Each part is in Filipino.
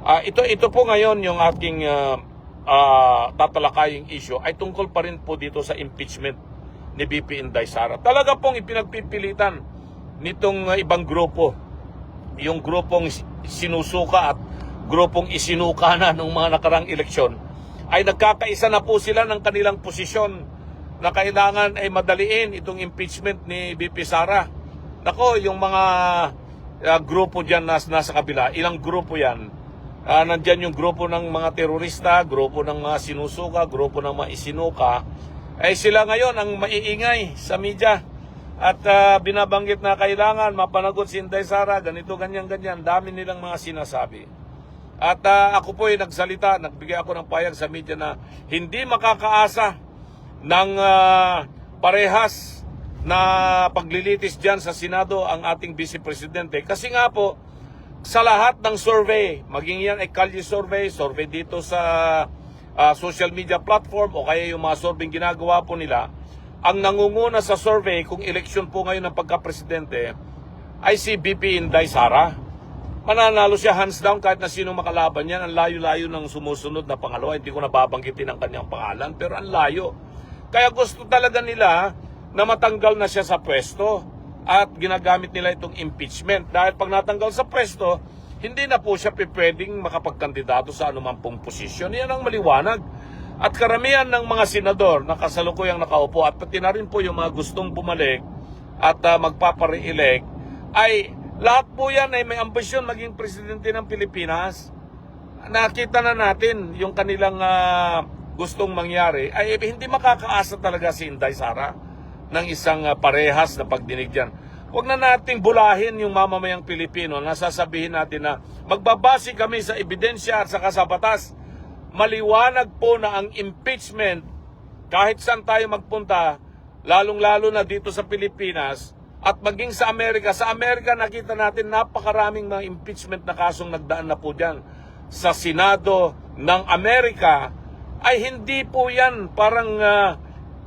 Ito po ngayon yung aking tatalakaying issue ay tungkol pa rin po dito sa impeachment ni VP Inday Sara. Talaga pong ipinagpipilitan nitong ibang grupo, yung grupong sinusuka at grupong isinuka na nung mga nakarang eleksyon, ay nagkakaisa na po sila ng kanilang posisyon na kailangan ay madaliin itong impeachment ni VP Sara. Nako, yung mga grupo dyan nasa kabila, ilang grupo yan. Nandyan yung grupo ng mga terorista, grupo ng mga sinusuka, grupo ng mga isinuka. Ay sila ngayon ang maiingay sa media. At binabanggit na kailangan mapanagot si Inday Sara, ganito, ganyan. Dami nilang mga sinasabi. At ako po ay nagsalita, nagbigay ako ng payag sa media na hindi makakaasa ng parehas na paglilitis dyan sa Senado ang ating Vice Presidente. Kasi nga po, sa lahat ng survey, maging yan ay Kalye survey, survey dito sa social media platform o kaya yung mga survey ginagawa po nila, ang nangunguna sa survey kung eleksyon po ngayon ng pagka-presidente ay si VP Inday Sara. Mananalo siya hands down kahit na sino makalaban yan. Ang layo-layo ng sumusunod na pangalawa. Hindi ko nababanggitin ang kanyang pangalan, pero ang layo. Kaya gusto talaga nila na matanggal na siya sa pwesto at ginagamit nila itong impeachment. Dahil pag natanggal sa pwesto, hindi na po siya pwedeng makapagkandidato sa anumang pong posisyon. Yan ang maliwanag. At karamihan ng mga senador na kasalukuyang nakaupo at pati na rin po yung mga gustong bumalik at magpapare-elect ay lahat po yan ay may ambisyon maging presidente ng Pilipinas. Nakita na natin yung kanilang gustong mangyari ay hindi makakaasa talaga si Inday Sara ng isang parehas na pagdinig dyan. Huwag na nating bulahin yung mamamayang Pilipino na sasabihin natin na magbabase kami sa ebidensya at saka sa batas. Maliwanag po na ang impeachment, kahit saan tayo magpunta, lalong-lalo na dito sa Pilipinas at maging sa Amerika nakita natin napakaraming mga impeachment na kasong nagdaan na po dyan. Sa Senado ng Amerika ay hindi po yan parang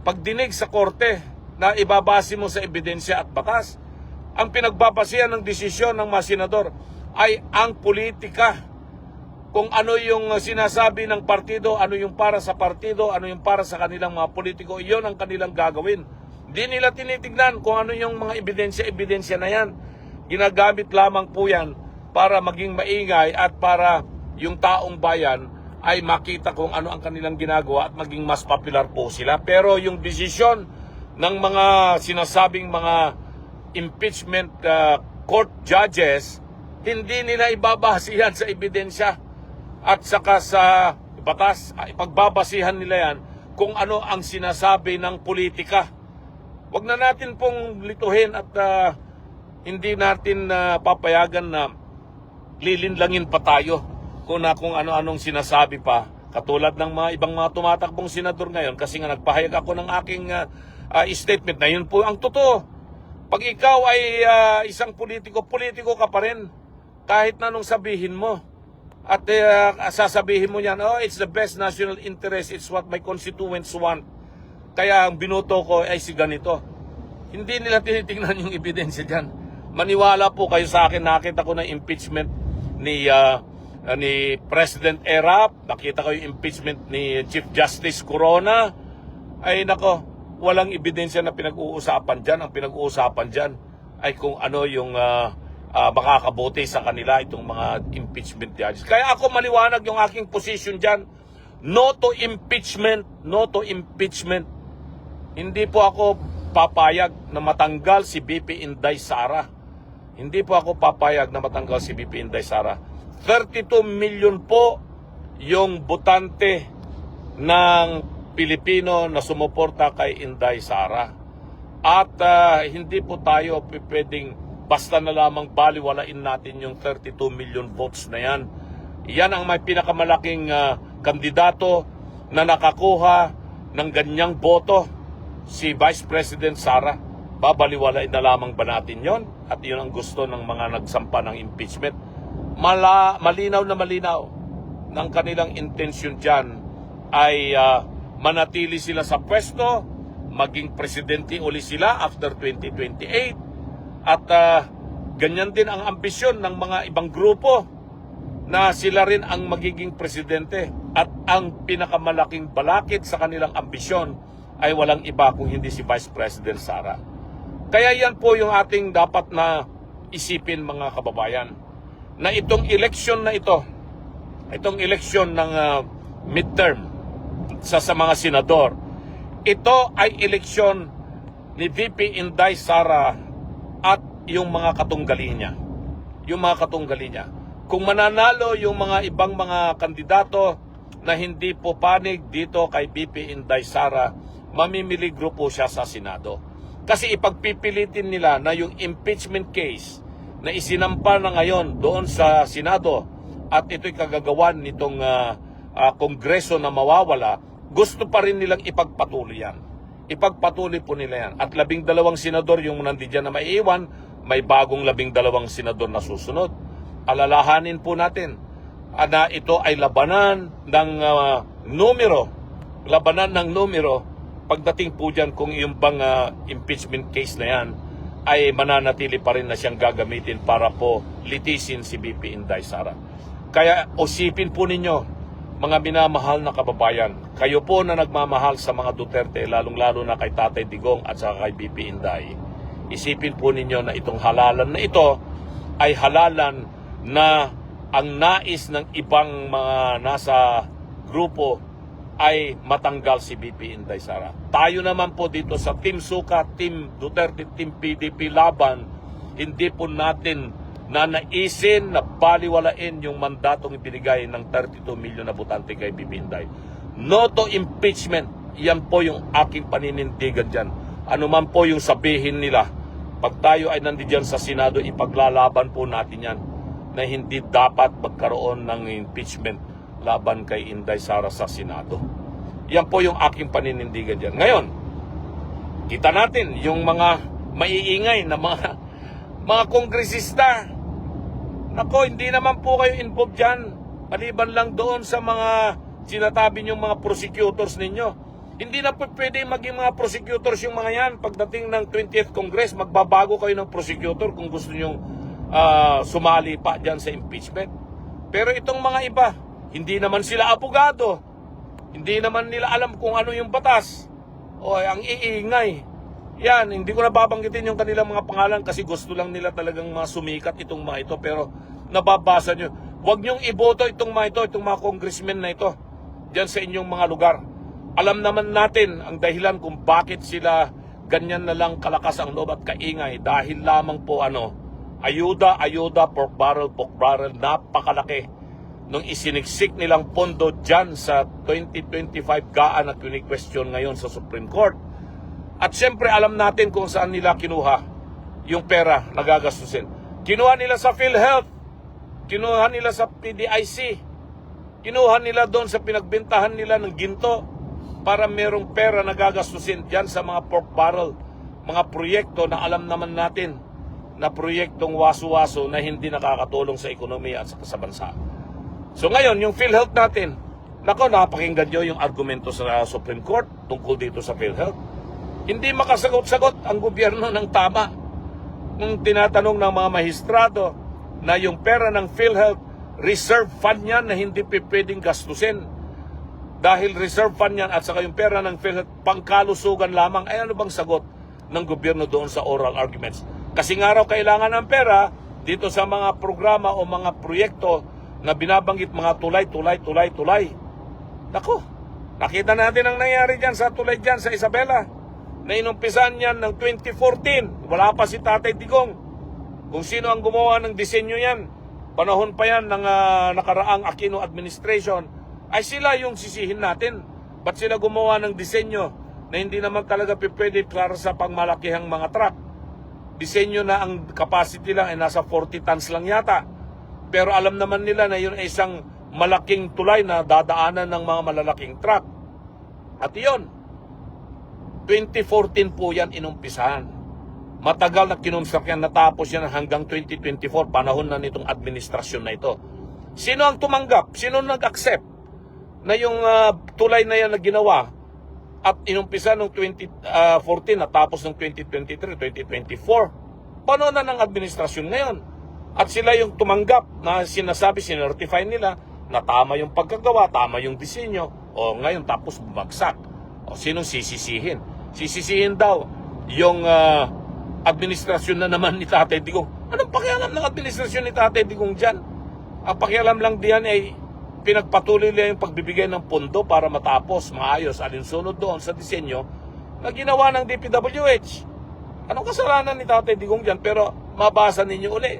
pagdinig sa korte na ibabase mo sa ebidensya at batas. Ang pinagbabasihan ng desisyon ng mga senador ay ang politika. Kung ano yung sinasabi ng partido, ano yung para sa partido, ano yung para sa kanilang mga politiko, iyon ang kanilang gagawin. Hindi nila tinitignan kung ano yung mga ebidensya na yan. Ginagamit lamang po yan para maging maingay at para yung taong bayan ay makita kung ano ang kanilang ginagawa at maging mas popular po sila. Pero yung desisyon ng mga sinasabing mga impeachment court judges, hindi nila ibabase yan sa ebidensya at saka sa batas. Ipagbabasihan nila yan kung ano ang sinasabi ng politika. Huwag na natin pong lituhin at hindi natin papayagan na lilinlangin pa tayo kung ano-anong sinasabi pa. Katulad ng mga ibang mga tumatakbong senador ngayon kasi nga nagpahayag ako ng aking statement na yun po ang totoo. Pag ikaw ay isang politiko ka pa rin kahit na nung sabihin mo. At sasabihin mo niyan, oh, it's the best national interest, it's what my constituents want. Kaya ang binoto ko ay si ganito. Hindi nila tinitingnan yung ebidensya dyan. Maniwala po kayo sa akin, nakita ko na impeachment ni President Erap, nakita ko yung impeachment ni Chief Justice Corona. Ay nako, walang ebidensya na pinag-uusapan dyan. Ang pinag-uusapan dyan ay kung ano yung makakabuti sa kanila itong mga impeachment judges. Kaya ako maliwanag yung aking position dyan. No to impeachment. No to impeachment. Hindi po ako papayag na matanggal si VP Inday Sara. Hindi po ako papayag na matanggal si VP Inday Sara. 32 million po yung botante ng Pilipino na sumuporta kay Inday Sara. At hindi po tayo pwedeng basta na lamang baliwalain natin yung 32 million votes na yan. Yan ang may pinakamalaking kandidato na nakakuha ng ganyang boto, si Vice President Sara. Babaliwalain na lamang ba natin yon? At yun ang gusto ng mga nagsampa ng impeachment. Malinaw na malinaw ng kanilang intensyon dyan ay manatili sila sa pwesto, maging presidente uli sila after 2028. At ganyan din ang ambisyon ng mga ibang grupo na sila rin ang magiging presidente at ang pinakamalaking balakid sa kanilang ambisyon ay walang iba kung hindi si Vice President Sara. Kaya yan po yung ating dapat na isipin, mga kababayan, na itong eleksyon na ito, itong eleksyon ng midterm sa mga senador, ito ay eleksyon ni VP Inday Sara at yung mga katunggali niya. Yung mga katunggali niya. Kung mananalo yung mga ibang mga kandidato na hindi po panig dito kay VP Inday Sara, mamimili grupo siya sa Senado. Kasi ipagpipilitin nila na yung impeachment case na isinampa na ngayon doon sa Senado at ito'y kagagawan nitong Kongreso na mawawala, gusto pa rin nilang ipagpatuloy yan. Ipagpatuloy po nila yan. At 12 senador yung nandiyan na maiiwan, may bagong 12 senador na susunod. Alalahanin po natin na ito ay labanan ng numero. Labanan ng numero pagdating po dyan kung yung bang impeachment case na yan ay mananatili pa rin na siyang gagamitin para po litisin si VP Inday Sara. Kaya usipin po ninyo, mga minamahal na kababayan, kayo po na nagmamahal sa mga Duterte, lalong-lalo na kay Tatay Digong at saka kay VP Inday, isipin po ninyo na itong halalan na ito ay halalan na ang nais ng ibang mga nasa grupo ay matanggal si VP Inday Sara. Tayo naman po dito sa Team Suka, Team Duterte, Team PDP laban, hindi po natin nanaisin na baliwalain yung mandatong ibinigay ng 32 milyon na botante kay VP Inday. No to impeachment. Yan po yung aking paninindigan dyan. Ano man po yung sabihin nila, pag tayo ay nandiyan sa Senado, ipaglalaban po natin yan na hindi dapat magkaroon ng impeachment laban kay Inday Sara sa Senado. Yan po yung aking paninindigan dyan. Ngayon, kita natin yung mga maiingay na mga kongresista. Nako, hindi naman po kayo involved dyan. Maliban lang doon sa mga sinatabi niyong mga prosecutors ninyo. Hindi na po pwede maging mga prosecutors yung mga yan. Pagdating ng 20th Congress, magbabago kayo ng prosecutor kung gusto niyong sumali pa dyan sa impeachment. Pero itong mga iba, hindi naman sila abogado. Hindi naman nila alam kung ano yung batas. O ang iingay. Yan, hindi ko na babanggitin yung kanilang mga pangalan kasi gusto lang nila talagang sumikat itong mga ito. Pero nababasa nyo. Huwag nyong iboto itong mga ito, itong mga congressmen na ito dyan sa inyong mga lugar. Alam naman natin ang dahilan kung bakit sila ganyan na lang kalakas ang loob at kaingay. Dahil lamang po ayuda, pork barrel, napakalaki. Nung isiniksik nilang pondo dyan sa 2025 gaan na kini-question ngayon sa Supreme Court. At siyempre alam natin kung saan nila kinuha yung pera na gagastusin. Kinuha nila sa PhilHealth, kinuha nila sa PDIC, kinuha nila doon sa pinagbentahan nila ng ginto para merong pera na gagastusin dyan sa mga pork barrel, mga proyekto na alam naman natin na proyektong waso-waso na hindi nakakatulong sa ekonomiya at sa bansa. So ngayon, yung PhilHealth natin, napakinggan nyo yung argumento sa Supreme Court tungkol dito sa PhilHealth. Hindi makasagot-sagot ang gobyerno ng tama. Kung tinatanong ng mga mahistrado na yung pera ng PhilHealth, reserve fund yan na hindi pwedeng gastusin. Dahil reserve fund yan at saka yung pera ng PhilHealth, pangkalusugan lamang, ay ano bang sagot ng gobyerno doon sa oral arguments? Kasi nga raw kailangan ng pera dito sa mga programa o mga proyekto na binabanggit mga tulay. Nako, nakita natin ang nangyari dyan sa tulay dyan sa Isabela. Na inumpisan yan ng 2014. Wala pa si Tatay Digong. Kung sino ang gumawa ng disenyo yan, panahon pa yan ng nakaraang Aquino administration, ay sila yung sisihin natin. Ba't sila gumawa ng disenyo na hindi naman talaga pwede para sa pangmalakihang mga truck? Disenyo na ang capacity lang ay nasa 40 tons lang yata. Pero alam naman nila na yun ay isang malaking tulay na dadaanan ng mga malalaking truck. At yun, 2014 po yan inumpisahan. Matagal na kinonstruct yan, natapos yan hanggang 2024, panahon na nitong administrasyon na ito. Sino ang tumanggap? Sino nag-accept na yung tulay na yan na ginawa at inumpisa noong 2014, natapos ng 2023, 2024? Panahon na ng administrasyon ngayon. At sila yung tumanggap na sinasabi, sinertify nila na tama yung pagkagawa, tama yung disenyo. O ngayon tapos bumagsak. O sinong sisisihin? Sisisihin daw yung administrasyon na naman ni Tatay Digong. Anong pakialam ng administrasyon ni Tatay Digong dyan? Ang pakialam lang diyan ay pinagpatuloy nila yung pagbibigay ng pondo para matapos maayos alinsunod doon sa disenyo na ginawa ng DPWH. Anong kasalanan ni Tatay Digong dyan? Pero mabasa ninyo uli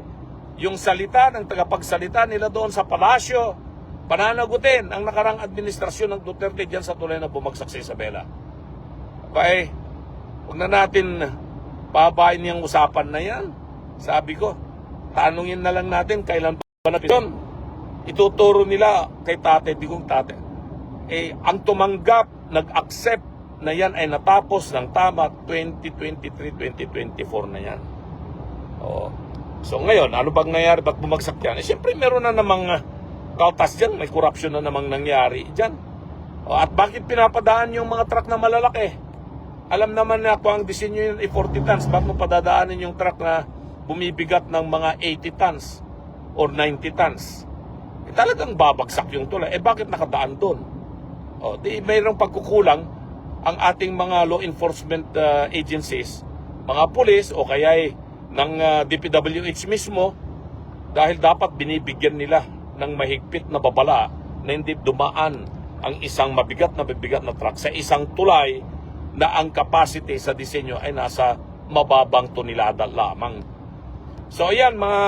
yung salita ng tagapagsalita nila doon sa palasyo, pananagutin ang nakarang administrasyon ng Duterte dyan sa tulay na bumagsak sa Isabela. Okay, huwag na natin pabayin yung usapan na yan. Sabi ko, tanungin na lang natin kailan ba natin. Ituturo nila kay Tatay Digong, ang tumanggap, nag-accept na yan ay natapos ng tama 2023-2024 na yan. So ngayon, ano bang nangyari? Ba't bumagsak yan? Siyempre meron na namang kautas dyan, may corruption na namang nangyari dyan. At bakit pinapadaan yung mga truck na malalaki? Alam naman na kung ang disenyo yun ay 40 tons, bakit mo padadaanin yung truck na bumibigat ng mga 80 tons or 90 tons? Talagang babagsak yung tulay. Bakit nakadaan doon? Di mayroong pagkukulang ang ating mga law enforcement agencies, mga pulis o kaya ng DPWH mismo, dahil dapat binibigyan nila ng mahigpit na babala na hindi dumaan ang isang mabigat na truck sa isang tulay na ang capacity sa disenyo ay nasa mababang tonelada lamang. So ayan mga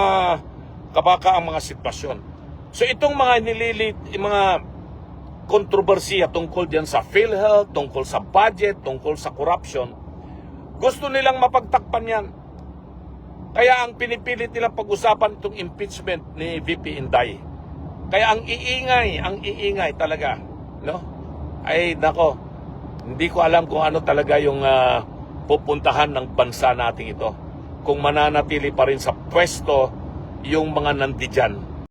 kabaka ang mga sitwasyon. So itong mga mga kontrobersiya tungkol diyan sa PhilHealth, tungkol sa budget, tungkol sa corruption, gusto nilang mapagtakpan yan. Kaya ang pinipilit nilang pag-usapan itong impeachment ni VP Inday. Kaya ang iingay talaga, no? Ay nako, hindi ko alam kung ano talaga yung pupuntahan ng bansa natin ito. Kung mananatili pa rin sa pwesto yung mga nandiyan